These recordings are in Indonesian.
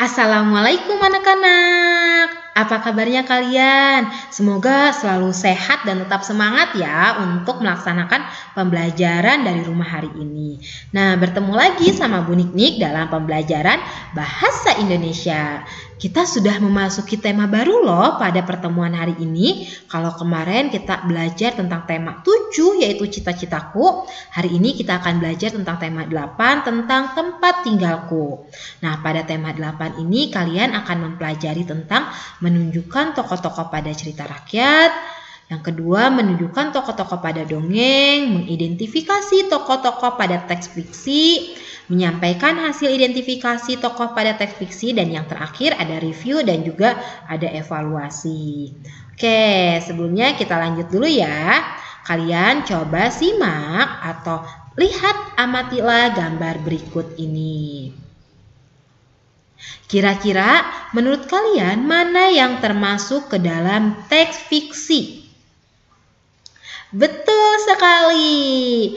Assalamualaikum anak-anak. Apa kabarnya kalian? Semoga selalu sehat dan tetap semangat ya untuk melaksanakan pembelajaran dari rumah hari ini. Nah, bertemu lagi sama Bu Niknik dalam pembelajaran Bahasa Indonesia. Kita sudah memasuki tema baru loh pada pertemuan hari ini. Kalau kemarin kita belajar tentang tema 7 yaitu cita-citaku, hari ini kita akan belajar tentang tema 8 tentang tempat tinggalku. Nah, pada tema 8 ini kalian akan mempelajari tentang menunjukkan tokoh-tokoh pada cerita rakyat. Yang kedua, menunjukkan tokoh-tokoh pada dongeng, mengidentifikasi tokoh-tokoh pada teks fiksi, menyampaikan hasil identifikasi tokoh pada teks fiksi, dan yang terakhir ada review dan juga ada evaluasi. Oke, sebelumnya kita lanjut dulu ya. Kalian coba simak atau lihat, amatilah gambar berikut ini. Kira-kira menurut kalian mana yang termasuk ke dalam teks fiksi? Betul sekali.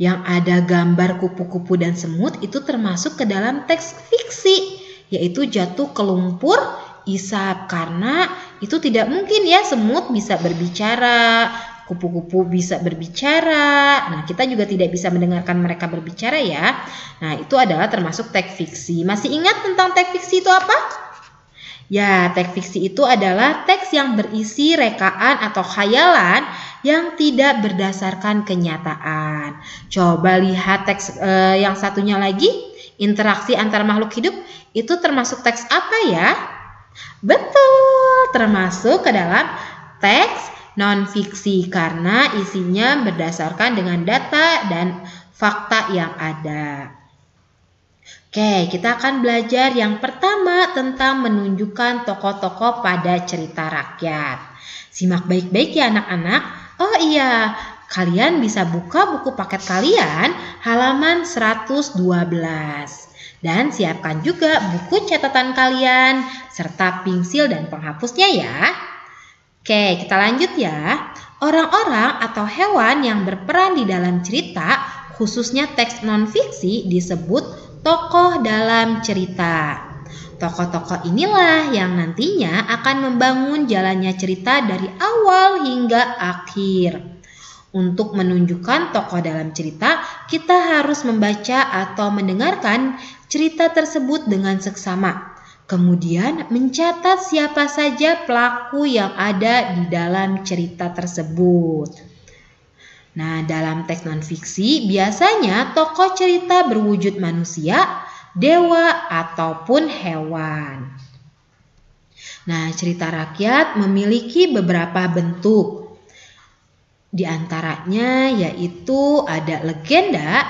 Yang ada gambar kupu-kupu dan semut itu termasuk ke dalam teks fiksi, yaitu jatuh ke lumpur isap, karena itu tidak mungkin ya semut bisa berbicara, kupu-kupu bisa berbicara. Nah, kita juga tidak bisa mendengarkan mereka berbicara ya. Nah, itu adalah termasuk teks fiksi. Masih ingat tentang teks fiksi itu apa? Ya, teks fiksi itu adalah teks yang berisi rekaan atau khayalan yang tidak berdasarkan kenyataan. Coba lihat teks yang satunya lagi, interaksi antar makhluk hidup. Itu termasuk teks apa ya? Betul, termasuk ke dalam teks non-fiksi karena isinya berdasarkan dengan data dan fakta yang ada. Oke, kita akan belajar yang pertama tentang menunjukkan tokoh-tokoh pada cerita rakyat. Simak baik-baik ya anak-anak. Oh iya, kalian bisa buka buku paket kalian halaman 112. Dan siapkan juga buku catatan kalian serta pensil dan penghapusnya ya. Oke, kita lanjut ya. Orang-orang atau hewan yang berperan di dalam cerita, khususnya teks non-fiksi, disebut tokoh dalam cerita. Tokoh-tokoh inilah yang nantinya akan membangun jalannya cerita dari awal hingga akhir. Untuk menunjukkan tokoh dalam cerita, kita harus membaca atau mendengarkan cerita tersebut dengan seksama. Kemudian mencatat siapa saja pelaku yang ada di dalam cerita tersebut. Nah, dalam teks non-fiksi biasanya tokoh cerita berwujud manusia, dewa, ataupun hewan. Nah, cerita rakyat memiliki beberapa bentuk. Di antaranya yaitu ada legenda,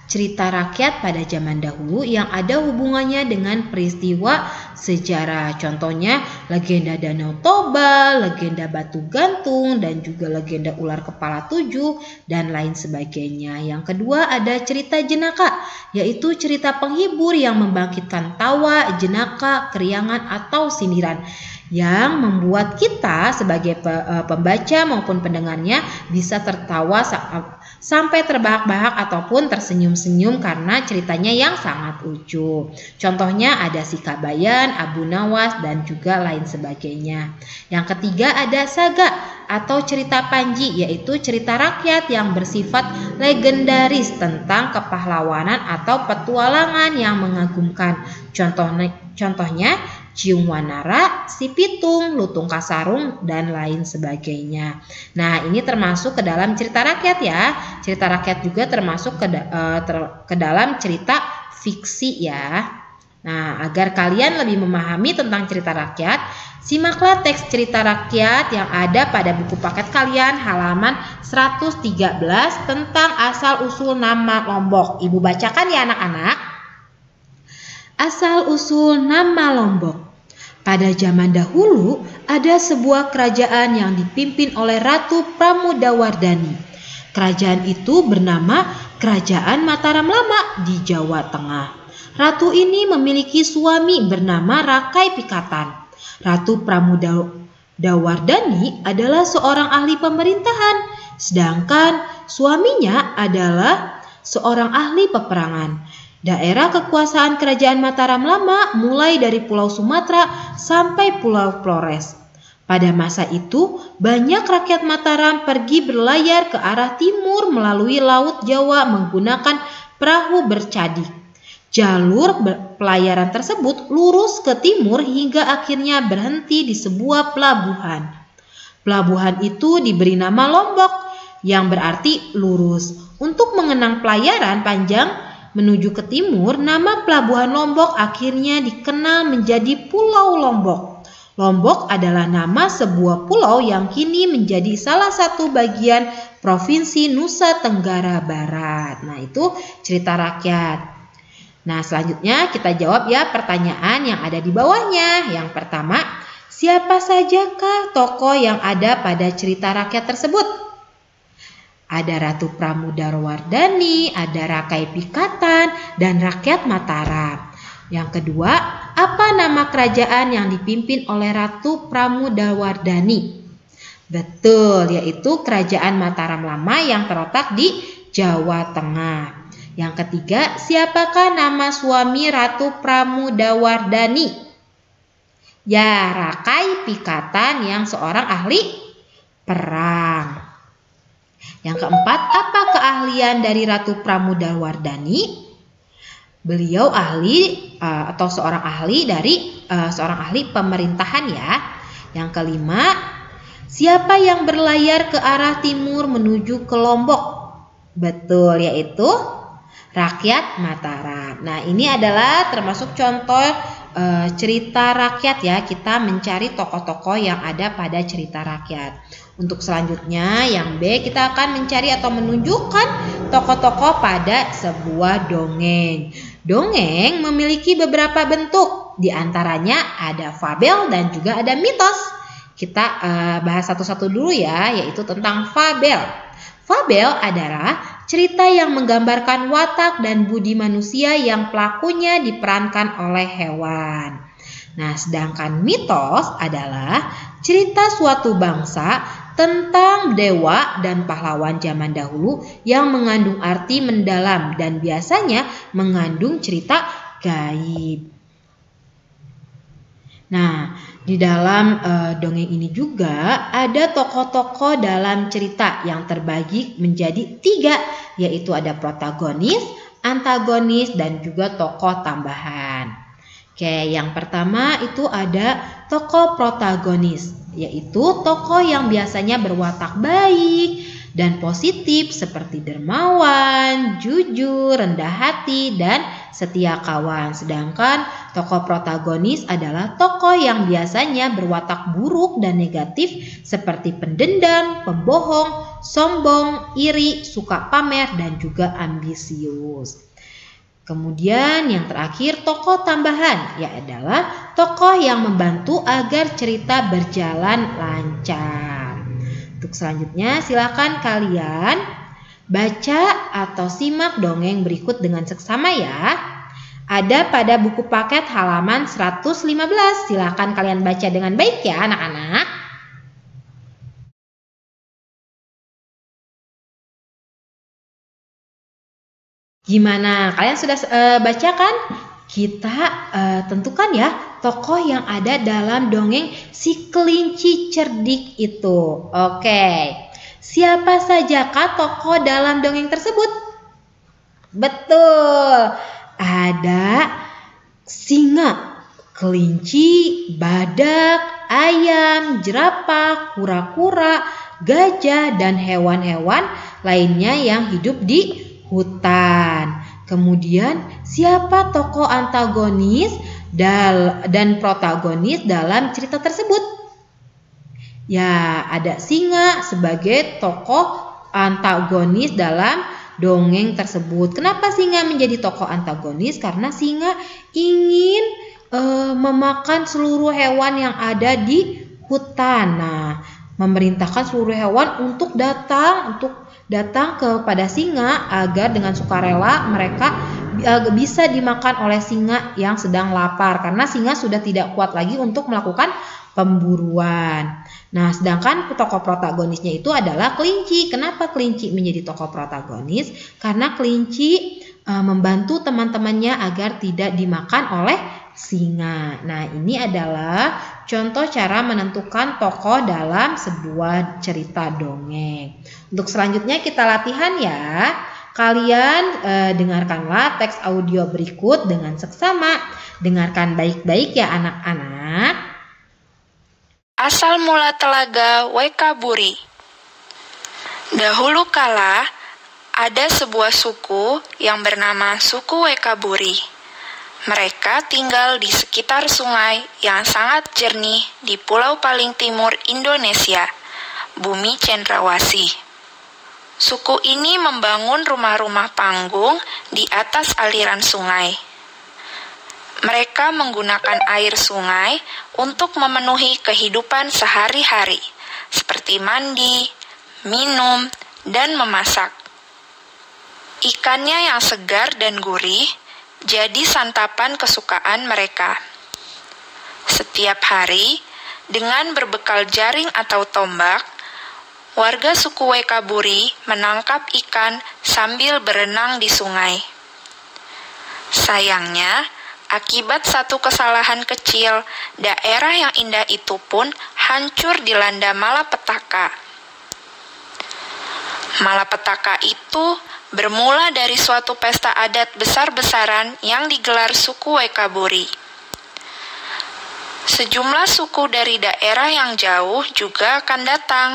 cerita rakyat pada zaman dahulu yang ada hubungannya dengan peristiwa sejarah. Contohnya legenda Danau Toba, legenda Batu Gantung, dan juga legenda Ular Kepala 7 dan lain sebagainya. Yang kedua ada cerita jenaka, yaitu cerita penghibur yang membangkitkan tawa, jenaka, keriangan, atau sindiran, yang membuat kita sebagai pembaca maupun pendengarnya bisa tertawa sampai terbahak-bahak ataupun tersenyum-senyum karena ceritanya yang sangat lucu. Contohnya ada Si Kabayan, Abu Nawas, dan juga lain sebagainya. Yang ketiga ada saga atau cerita Panji, yaitu cerita rakyat yang bersifat legendaris tentang kepahlawanan atau petualangan yang mengagumkan. Contohnya Ciung Wanara, Si Pitung, Lutung Kasarung, dan lain sebagainya. Nah, ini termasuk ke dalam cerita rakyat ya. Cerita rakyat juga termasuk ke dalam cerita fiksi ya. Nah, agar kalian lebih memahami tentang cerita rakyat, simaklah teks cerita rakyat yang ada pada buku paket kalian halaman 113 tentang asal-usul nama Lombok. Ibu bacakan ya anak-anak. Asal-usul nama Lombok. Pada zaman dahulu ada sebuah kerajaan yang dipimpin oleh Ratu Pramodawardhani. Kerajaan itu bernama Kerajaan Mataram Lama di Jawa Tengah. Ratu ini memiliki suami bernama Rakai Pikatan. Ratu Pramodawardhani adalah seorang ahli pemerintahan, sedangkan suaminya adalah seorang ahli peperangan. Daerah kekuasaan Kerajaan Mataram Lama mulai dari Pulau Sumatera sampai Pulau Flores. Pada masa itu, banyak rakyat Mataram pergi berlayar ke arah timur melalui Laut Jawa menggunakan perahu bercadik. Jalur pelayaran tersebut lurus ke timur hingga akhirnya berhenti di sebuah pelabuhan. Pelabuhan itu diberi nama Lombok, yang berarti lurus. Untuk mengenang pelayaran panjang menuju ke timur, nama Pelabuhan Lombok akhirnya dikenal menjadi Pulau Lombok. Lombok adalah nama sebuah pulau yang kini menjadi salah satu bagian Provinsi Nusa Tenggara Barat. Nah, itu cerita rakyat. Nah, selanjutnya kita jawab ya pertanyaan yang ada di bawahnya. Yang pertama, siapa sajakah tokoh yang ada pada cerita rakyat tersebut? Ada Ratu Pramudawardhani, ada Rakai Pikatan, dan rakyat Mataram. Yang kedua, apa nama kerajaan yang dipimpin oleh Ratu Pramudawardhani? Betul, yaitu Kerajaan Mataram Lama yang terletak di Jawa Tengah. Yang ketiga, siapakah nama suami Ratu Pramudawardhani? Ya, Rakai Pikatan yang seorang ahli perang. Yang keempat, apa keahlian dari Ratu Pramudawardhani? Beliau ahli atau seorang ahli pemerintahan ya. Yang kelima, siapa yang berlayar ke arah timur menuju ke Lombok? Betul, yaitu rakyat Mataram. Nah, ini adalah termasuk contoh cerita rakyat ya. Kita mencari tokoh-tokoh yang ada pada cerita rakyat. Untuk selanjutnya yang B, kita akan mencari atau menunjukkan tokoh-tokoh pada sebuah dongeng. Dongeng memiliki beberapa bentuk, di antaranya ada fabel dan juga ada mitos. Kita bahas satu-satu dulu ya, yaitu tentang fabel. Fabel adalah cerita yang menggambarkan watak dan budi manusia yang pelakunya diperankan oleh hewan. Nah, sedangkan mitos adalah cerita suatu bangsa tentang dewa dan pahlawan zaman dahulu yang mengandung arti mendalam dan biasanya mengandung cerita gaib. Nah, di dalam dongeng ini juga ada tokoh-tokoh dalam cerita yang terbagi menjadi 3, yaitu ada protagonis, antagonis, dan juga tokoh tambahan. Oke, yang pertama itu ada tokoh protagonis, yaitu tokoh yang biasanya berwatak baik dan positif seperti dermawan, jujur, rendah hati, dan setia kawan. Sedangkan tokoh protagonis adalah tokoh yang biasanya berwatak buruk dan negatif seperti pendendam, pembohong, sombong, iri, suka pamer, dan juga ambisius. Kemudian yang terakhir tokoh tambahan, yaitu adalah tokoh yang membantu agar cerita berjalan lancar. Untuk selanjutnya silakan kalian baca atau simak dongeng berikut dengan seksama ya. Ada pada buku paket halaman 115. Silakan kalian baca dengan baik ya anak-anak. Gimana? Kalian sudah baca kan? Kita tentukan ya tokoh yang ada dalam dongeng si kelinci cerdik itu. Oke. Siapa sajakah tokoh dalam dongeng tersebut? Betul. Ada singa, kelinci, badak, ayam, jerapah, kura-kura, gajah, dan hewan-hewan lainnya yang hidup di hutan. Kemudian siapa tokoh antagonis dan protagonis dalam cerita tersebut? Ya, ada singa sebagai tokoh antagonis dalam dongeng tersebut. Kenapa singa menjadi tokoh antagonis? Karena singa ingin memakan seluruh hewan yang ada di hutan. Nah, memerintahkan seluruh hewan untuk datang kepada singa agar dengan sukarela mereka bisa dimakan oleh singa yang sedang lapar, karena singa sudah tidak kuat lagi untuk melakukan pemburuan. Nah, sedangkan tokoh protagonisnya itu adalah kelinci. Kenapa kelinci menjadi tokoh protagonis? Karena kelinci membantu teman-temannya agar tidak dimakan oleh singa. Nah, ini adalah contoh cara menentukan tokoh dalam sebuah cerita dongeng. Untuk selanjutnya kita latihan ya. Kalian dengarkanlah teks audio berikut dengan seksama. Dengarkan baik-baik ya anak-anak. Asal mula telaga Wekaburi. Dahulu kala, ada sebuah suku yang bernama suku Wekaburi. Mereka tinggal di sekitar sungai yang sangat jernih di pulau paling timur Indonesia, Bumi Cendrawasih. Suku ini membangun rumah-rumah panggung di atas aliran sungai. Mereka menggunakan air sungai untuk memenuhi kehidupan sehari-hari, seperti mandi, minum, dan memasak. Ikannya yang segar dan gurih jadi santapan kesukaan mereka. Setiap hari, dengan berbekal jaring atau tombak, warga suku Wekaburi menangkap ikan sambil berenang di sungai. Sayangnya, akibat satu kesalahan kecil, daerah yang indah itu pun hancur dilanda malapetaka. Malapetaka itu bermula dari suatu pesta adat besar-besaran yang digelar suku Wekaburi. Sejumlah suku dari daerah yang jauh juga akan datang.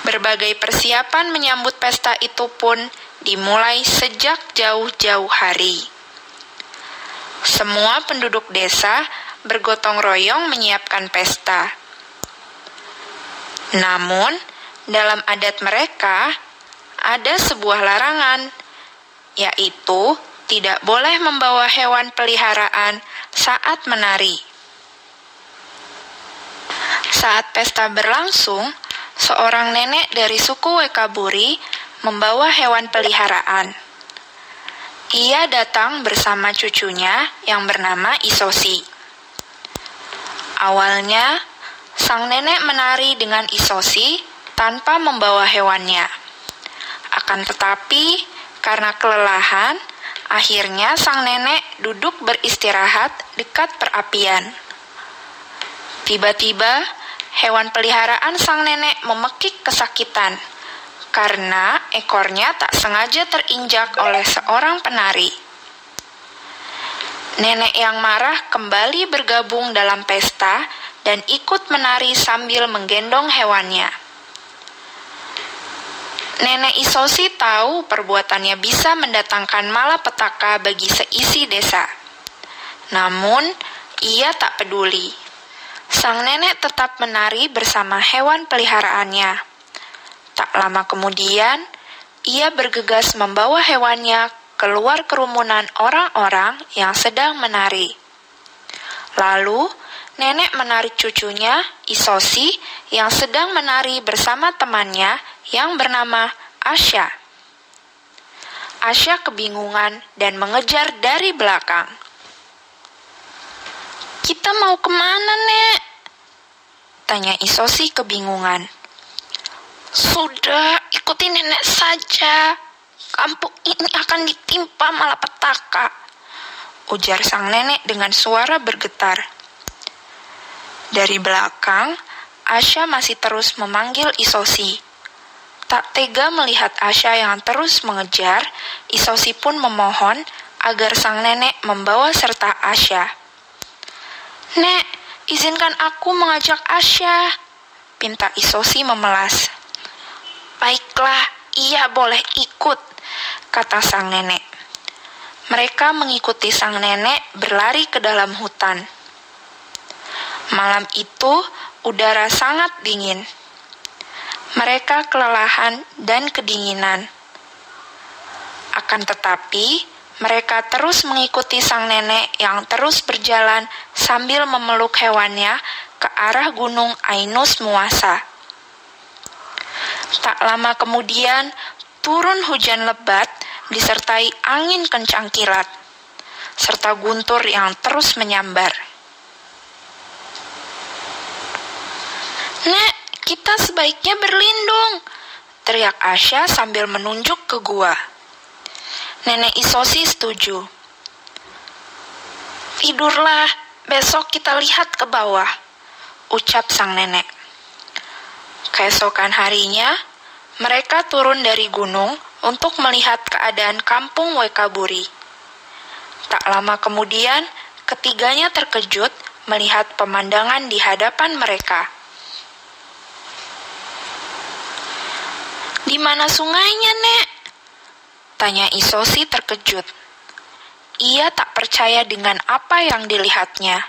Berbagai persiapan menyambut pesta itu pun dimulai sejak jauh-jauh hari. Semua penduduk desa bergotong royong menyiapkan pesta. Namun, dalam adat mereka, ada sebuah larangan, yaitu tidak boleh membawa hewan peliharaan saat menari. Saat pesta berlangsung, seorang nenek dari suku Wekaburi membawa hewan peliharaan. Ia datang bersama cucunya yang bernama Isosi. Awalnya, sang nenek menari dengan Isosi tanpa membawa hewannya. Akan tetapi, karena kelelahan, akhirnya sang nenek duduk beristirahat dekat perapian. Tiba-tiba, hewan peliharaan sang nenek memekik kesakitan karena ekornya tak sengaja terinjak oleh seorang penari. Nenek yang marah kembali bergabung dalam pesta dan ikut menari sambil menggendong hewannya. Nenek Isosi tahu perbuatannya bisa mendatangkan malapetaka bagi seisi desa. Namun, ia tak peduli. Sang nenek tetap menari bersama hewan peliharaannya. Tak lama kemudian, ia bergegas membawa hewannya keluar kerumunan orang-orang yang sedang menari. Lalu, nenek menarik cucunya, Isosi, yang sedang menari bersama temannya yang bernama Asya. Asya kebingungan dan mengejar dari belakang. "Kita mau kemana, Nek?" tanya Isosi kebingungan. "Sudah, ikuti nenek saja. Kampung ini akan ditimpa malapetaka," ujar sang nenek dengan suara bergetar. Dari belakang, Asya masih terus memanggil Isosi. Tak tega melihat Asya yang terus mengejar, Isosi pun memohon agar sang nenek membawa serta Asya. "Nek, izinkan aku mengajak Asya," pinta Isosi memelas. "Baiklah, ia boleh ikut," kata sang nenek. Mereka mengikuti sang nenek berlari ke dalam hutan. Malam itu, udara sangat dingin. Mereka kelelahan dan kedinginan. Akan tetapi, mereka terus mengikuti sang nenek yang terus berjalan sambil memeluk hewannya ke arah gunung Ainus Muasa. Tak lama kemudian, turun hujan lebat disertai angin kencang kilat, serta guntur yang terus menyambar. "Nek, kita sebaiknya berlindung," teriak Asya sambil menunjuk ke gua. Nenek Isosi setuju. "Tidurlah, besok kita lihat ke bawah," ucap sang nenek. Keesokan harinya, mereka turun dari gunung untuk melihat keadaan kampung Wekaburi. Tak lama kemudian, ketiganya terkejut melihat pemandangan di hadapan mereka. "Di mana sungainya, Nek?" tanya Isosi terkejut. Ia tak percaya dengan apa yang dilihatnya.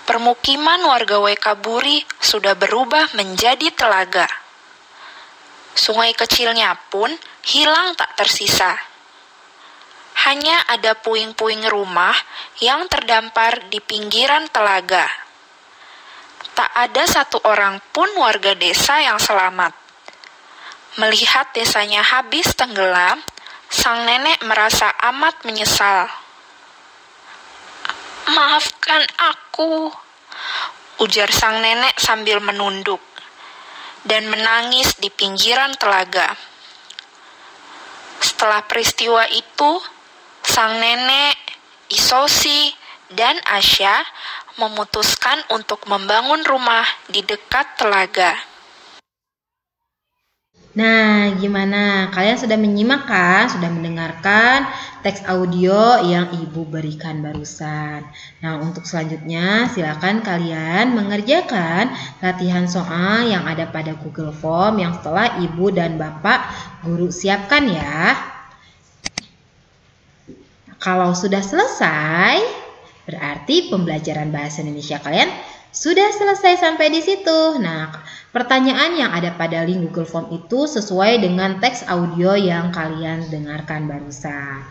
Permukiman warga Wekaburi sudah berubah menjadi telaga. Sungai kecilnya pun hilang tak tersisa. Hanya ada puing-puing rumah yang terdampar di pinggiran telaga. Tak ada satu orang pun warga desa yang selamat. Melihat desanya habis tenggelam, sang nenek merasa amat menyesal. "Maafkan aku," ujar sang nenek sambil menunduk dan menangis di pinggiran telaga. Setelah peristiwa itu, sang nenek, Isosi, dan Asya memutuskan untuk membangun rumah di dekat telaga. Nah, gimana? Kalian sudah menyimak kan? Sudah mendengarkan teks audio yang Ibu berikan barusan. Nah, untuk selanjutnya silakan kalian mengerjakan latihan soal yang ada pada Google Form yang setelah Ibu dan Bapak guru siapkan ya. Kalau sudah selesai, berarti pembelajaran bahasa Indonesia kalian sudah selesai sampai di situ. Nah, pertanyaan yang ada pada link Google Form itu sesuai dengan teks audio yang kalian dengarkan barusan.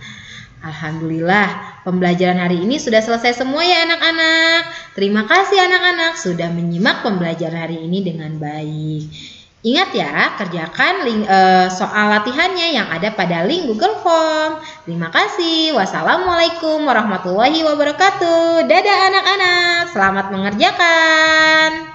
Alhamdulillah, pembelajaran hari ini sudah selesai semua ya anak-anak. Terima kasih anak-anak sudah menyimak pembelajaran hari ini dengan baik. Ingat ya, kerjakan soal latihannya yang ada pada link Google Form. Terima kasih. Wassalamualaikum warahmatullahi wabarakatuh. Dadah anak-anak. Selamat mengerjakan.